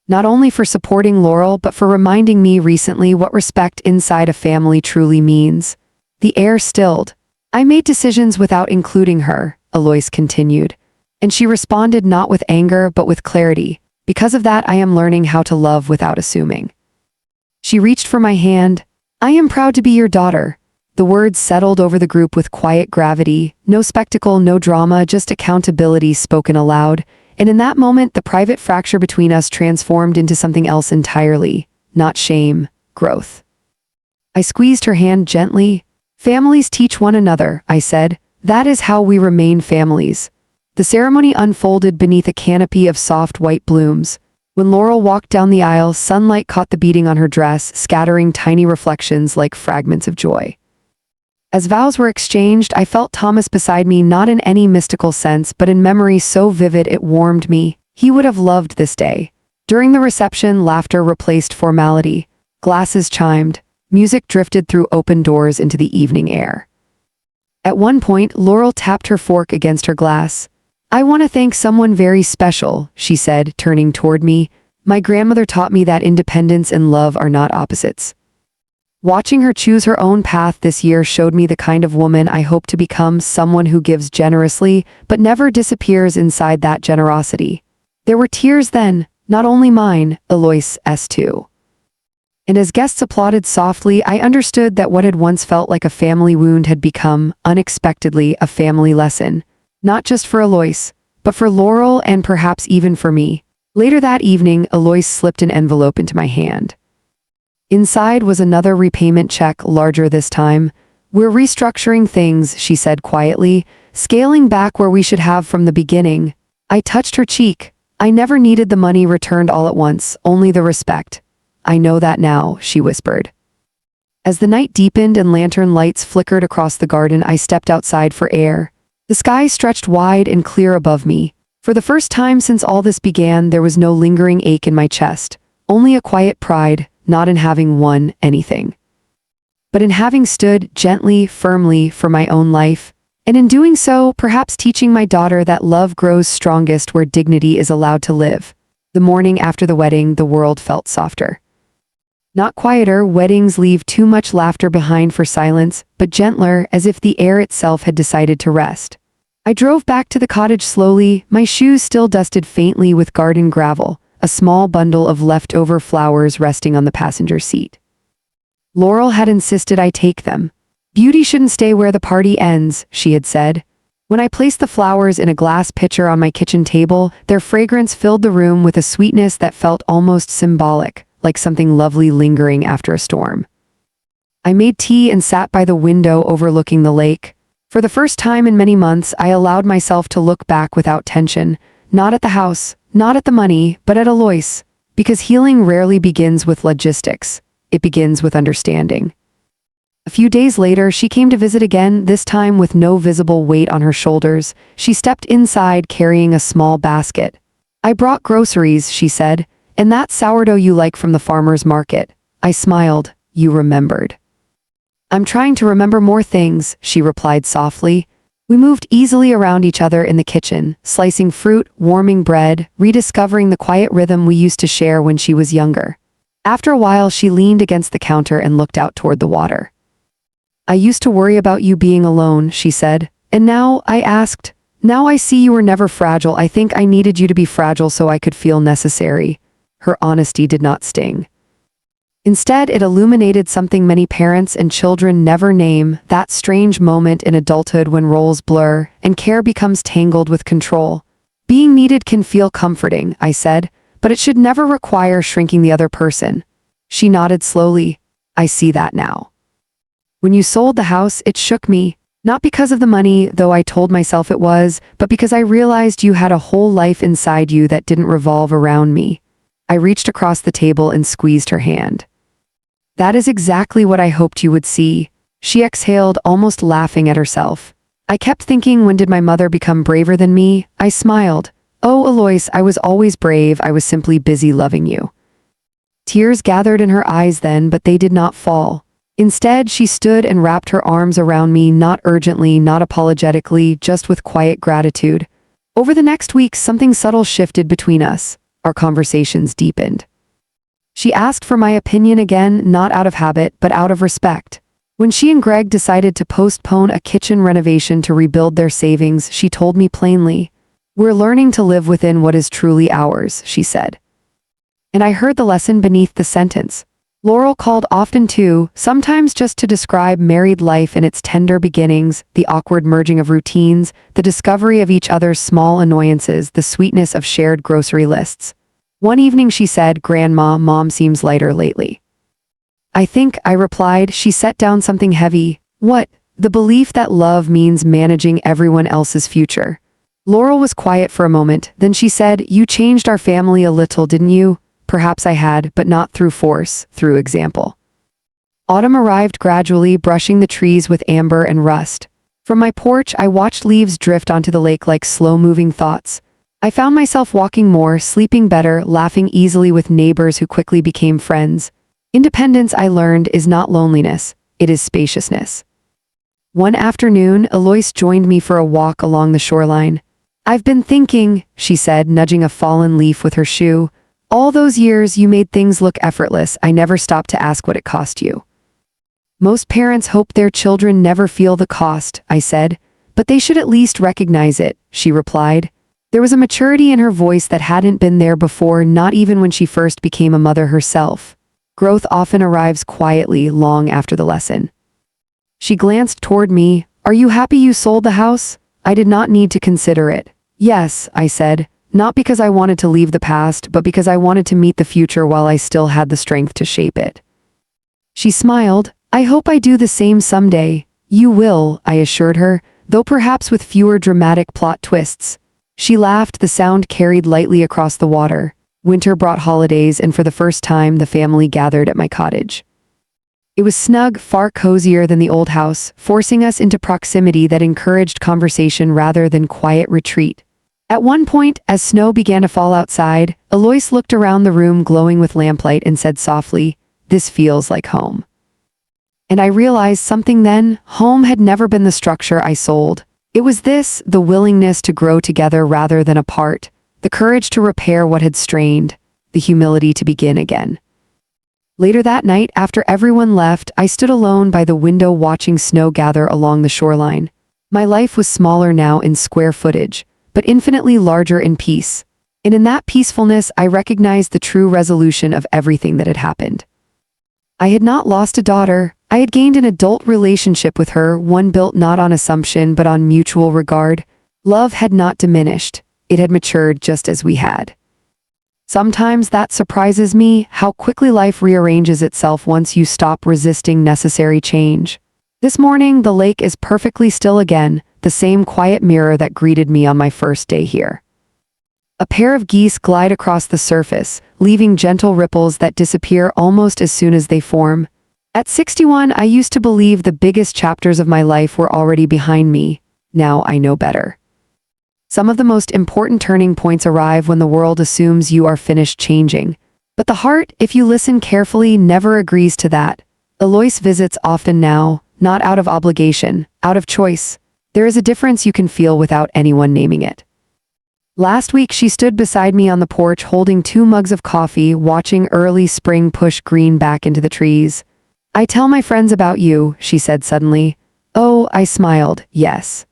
"Not only for supporting Laurel, but for reminding me recently what respect inside a family truly means." The air stilled. "I made decisions without including her," Alois continued. "And she responded not with anger but with clarity. Because of that, I am learning how to love without assuming." She reached for my hand. "I am proud to be your daughter." The words settled over the group with quiet gravity, no spectacle, no drama, just accountability spoken aloud. And in that moment, the private fracture between us transformed into something else entirely. Not shame, growth. I squeezed her hand gently. "Families teach one another," I said. "That is how we remain families." The ceremony unfolded beneath a canopy of soft white blooms. When Laurel walked down the aisle, sunlight caught the beading on her dress, scattering tiny reflections like fragments of joy. As vows were exchanged, I felt Thomas beside me, not in any mystical sense, but in memory so vivid it warmed me. He would have loved this day. During the reception, laughter replaced formality. Glasses chimed. Music drifted through open doors into the evening air. At one point, Laurel tapped her fork against her glass. "I want to thank someone very special," she said, turning toward me. "My grandmother taught me that independence and love are not opposites." Watching her choose her own path this year showed me the kind of woman I hope to become, someone who gives generously, but never disappears inside that generosity. There were tears then, not only mine, Alois' too. And as guests applauded softly, I understood that what had once felt like a family wound had become, unexpectedly, a family lesson. Not just for Alois, but for Laurel and perhaps even for me. Later that evening, Alois slipped an envelope into my hand. Inside was another repayment check, larger this time. "We're restructuring things," she said quietly, "scaling back where we should have from the beginning." I touched her cheek. "I never needed the money returned all at once, only the respect." "I know that now," she whispered. As the night deepened and lantern lights flickered across the garden, I stepped outside for air. The sky stretched wide and clear above me. For the first time since all this began, there was no lingering ache in my chest, only a quiet pride, not in having won anything, but in having stood gently, firmly for my own life, and in doing so, perhaps teaching my daughter that love grows strongest where dignity is allowed to live. The morning after the wedding, the world felt softer. Not quieter, weddings leave too much laughter behind for silence, but gentler, as if the air itself had decided to rest. I drove back to the cottage slowly, my shoes still dusted faintly with garden gravel, a small bundle of leftover flowers resting on the passenger seat. Laurel had insisted I take them. "Beauty shouldn't stay where the party ends," she had said. When I placed the flowers in a glass pitcher on my kitchen table, their fragrance filled the room with a sweetness that felt almost symbolic, like something lovely lingering after a storm. I made tea and sat by the window overlooking the lake. For the first time in many months, I allowed myself to look back without tension, not at the house, not at the money, but at Alois, because healing rarely begins with logistics. It begins with understanding. A few days later, she came to visit again, this time with no visible weight on her shoulders. She stepped inside carrying a small basket. "I brought groceries," she said, "and that sourdough you like from the farmer's market." I smiled. "You remembered." "I'm trying to remember more things," she replied softly. We moved easily around each other in the kitchen, slicing fruit, warming bread, rediscovering the quiet rhythm we used to share when she was younger. After a while, she leaned against the counter and looked out toward the water. I used to worry about you being alone, she said. And now, I asked, now I see you were never fragile. I think I needed you to be fragile so I could feel necessary. Her honesty did not sting. Instead, it illuminated something many parents and children never name, that strange moment in adulthood when roles blur and care becomes tangled with control. Being needed can feel comforting, I said, but it should never require shrinking the other person. She nodded slowly. I see that now. When you sold the house, it shook me, not because of the money, though I told myself it was, but because I realized you had a whole life inside you that didn't revolve around me. I reached across the table and squeezed her hand. That is exactly what I hoped you would see. She exhaled, almost laughing at herself. I kept thinking, when did my mother become braver than me? I smiled. Oh, Alois, I was always brave. I was simply busy loving you. Tears gathered in her eyes then, but they did not fall. Instead, she stood and wrapped her arms around me, not urgently, not apologetically, just with quiet gratitude. Over the next weeks, something subtle shifted between us. Our conversations deepened. She asked for my opinion again, not out of habit, but out of respect. When she and Greg decided to postpone a kitchen renovation to rebuild their savings, she told me plainly, "We're learning to live within what is truly ours," she said. And I heard the lesson beneath the sentence. Laurel called often too, sometimes just to describe married life in its tender beginnings, the awkward merging of routines, the discovery of each other's small annoyances, the sweetness of shared grocery lists. One evening she said, "Grandma, Mom seems lighter lately." "I think," I replied. She set down something heavy. "What?" "The belief that love means managing everyone else's future." Laurel was quiet for a moment, then she said, "You changed our family a little, didn't you?" Perhaps I had, but not through force, through example. Autumn arrived gradually, brushing the trees with amber and rust. From my porch, I watched leaves drift onto the lake like slow-moving thoughts. I found myself walking more, sleeping better, laughing easily with neighbors who quickly became friends. Independence, I learned, is not loneliness, it is spaciousness. One afternoon, Alois joined me for a walk along the shoreline. "I've been thinking," she said, nudging a fallen leaf with her shoe. "All those years you made things look effortless. I never stopped to ask what it cost you." "Most parents hope their children never feel the cost," I said. "But they should at least recognize it," she replied. There was a maturity in her voice that hadn't been there before, not even when she first became a mother herself. Growth often arrives quietly, long after the lesson. She glanced toward me. "Are you happy you sold the house?" I did not need to consider it. "Yes," I said, not because I wanted to leave the past, but because I wanted to meet the future while I still had the strength to shape it. She smiled. "I hope I do the same someday." "You will," I assured her, though perhaps with fewer dramatic plot twists. She laughed, the sound carried lightly across the water. Winter brought holidays, and for the first time the family gathered at my cottage. It was snug, far cozier than the old house, forcing us into proximity that encouraged conversation rather than quiet retreat. At one point, as snow began to fall outside, Alois looked around the room glowing with lamplight and said softly, "This feels like home." And I realized something then. Home had never been the structure I sold. It was this, the willingness to grow together rather than apart, the courage to repair what had strained, the humility to begin again. Later that night, after everyone left, I stood alone by the window watching snow gather along the shoreline. My life was smaller now in square footage, but infinitely larger in peace. And in that peacefulness, I recognized the true resolution of everything that had happened. I had not lost a daughter. I had gained an adult relationship with her, one built not on assumption but on mutual regard. Love had not diminished. It had matured just as we had. Sometimes that surprises me, how quickly life rearranges itself once you stop resisting necessary change. This morning, the lake is perfectly still again, the same quiet mirror that greeted me on my first day here. A pair of geese glide across the surface, leaving gentle ripples that disappear almost as soon as they form. At 61, I used to believe the biggest chapters of my life were already behind me. Now I know better. Some of the most important turning points arrive when the world assumes you are finished changing. But the heart, if you listen carefully, never agrees to that. Alois visits often now, not out of obligation, out of choice. There is a difference you can feel without anyone naming it. Last week she stood beside me on the porch holding 2 mugs of coffee, watching early spring push green back into the trees. "I tell my friends about you," she said suddenly. "Oh," I smiled, "yes.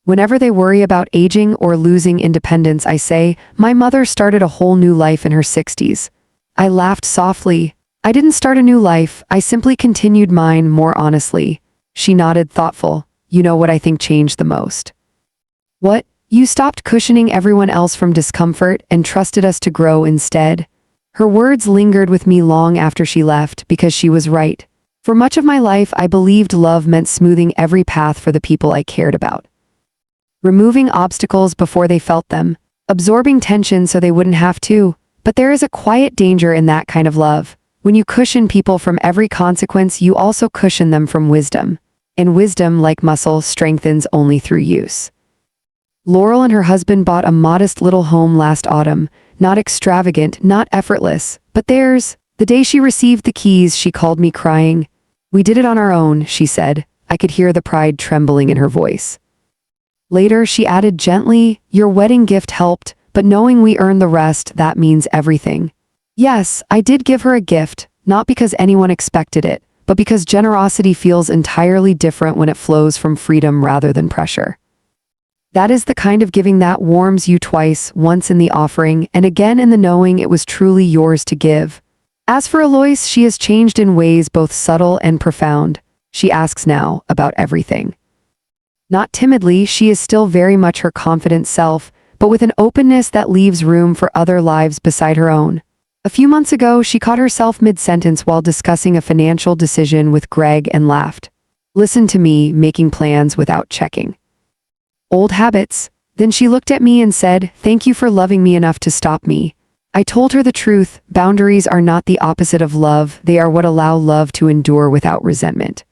Whenever they worry about aging or losing independence, I say, my mother started a whole new life in her 60s. I laughed softly. "I didn't start a new life, I simply continued mine more honestly." She nodded, thoughtful. "You know what I think changed the most?" "What?" "You stopped cushioning everyone else from discomfort and trusted us to grow instead." Her words lingered with me long after she left, because she was right. For much of my life, I believed love meant smoothing every path for the people I cared about. Removing obstacles before they felt them, absorbing tension so they wouldn't have to. But there is a quiet danger in that kind of love. When you cushion people from every consequence, you also cushion them from wisdom. And wisdom, like muscle, strengthens only through use. Laurel and her husband bought a modest little home last autumn, not extravagant, not effortless, but theirs. The day she received the keys, she called me crying. "We did it on our own," she said. I could hear the pride trembling in her voice. Later, she added gently, "Your wedding gift helped, but knowing we earned the rest, that means everything." Yes, I did give her a gift, not because anyone expected it, but because generosity feels entirely different when it flows from freedom rather than pressure. That is the kind of giving that warms you twice, once in the offering and again in the knowing it was truly yours to give. As for Alois, she has changed in ways both subtle and profound. She asks now about everything. Not timidly, she is still very much her confident self, but with an openness that leaves room for other lives beside her own. A few months ago, she caught herself mid-sentence while discussing a financial decision with Greg and laughed. "Listen to me, making plans without checking. Old habits." Then she looked at me and said, "Thank you for loving me enough to stop me." I told her the truth. Boundaries are not the opposite of love, they are what allow love to endure without resentment.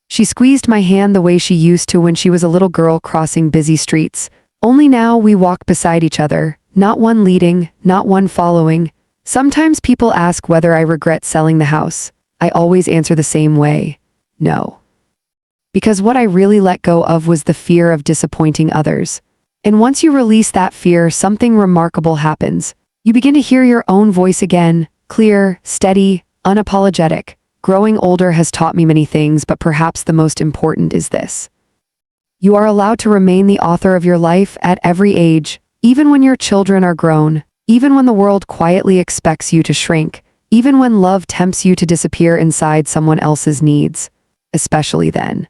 She squeezed my hand the way she used to when she was a little girl crossing busy streets. Only now we walk beside each other, not one leading, not one following. Sometimes people ask whether I regret selling the house. I always answer the same way: no. Because what I really let go of was the fear of disappointing others. And once you release that fear, something remarkable happens. You begin to hear your own voice again, clear, steady, unapologetic. Growing older has taught me many things, but perhaps the most important is this. You are allowed to remain the author of your life at every age, even when your children are grown, even when the world quietly expects you to shrink, even when love tempts you to disappear inside someone else's needs. Especially then.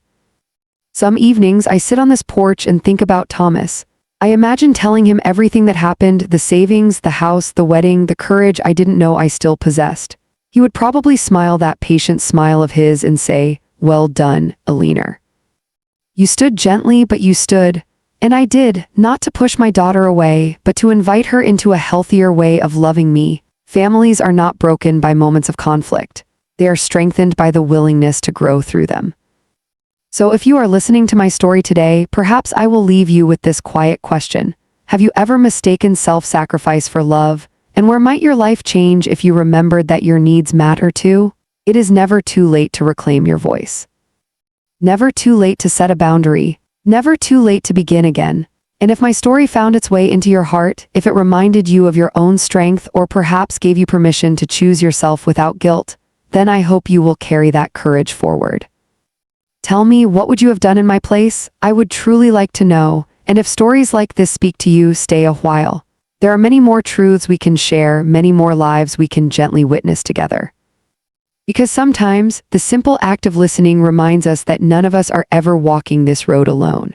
Some evenings I sit on this porch and think about Thomas. I imagine telling him everything that happened, the savings, the house, the wedding, the courage I didn't know I still possessed. He would probably smile that patient smile of his and say, "Well done, Alina. You stood gently, but you stood." And I did, not to push my daughter away, but to invite her into a healthier way of loving me. Families are not broken by moments of conflict. They are strengthened by the willingness to grow through them. So if you are listening to my story today, perhaps I will leave you with this quiet question. Have you ever mistaken self-sacrifice for love? And where might your life change if you remembered that your needs matter too? It is never too late to reclaim your voice. Never too late to set a boundary. Never too late to begin again. And if my story found its way into your heart, if it reminded you of your own strength or perhaps gave you permission to choose yourself without guilt, then I hope you will carry that courage forward. Tell me, what would you have done in my place? I would truly like to know. And if stories like this speak to you, stay a while. There are many more truths we can share, many more lives we can gently witness together. Because sometimes, the simple act of listening reminds us that none of us are ever walking this road alone.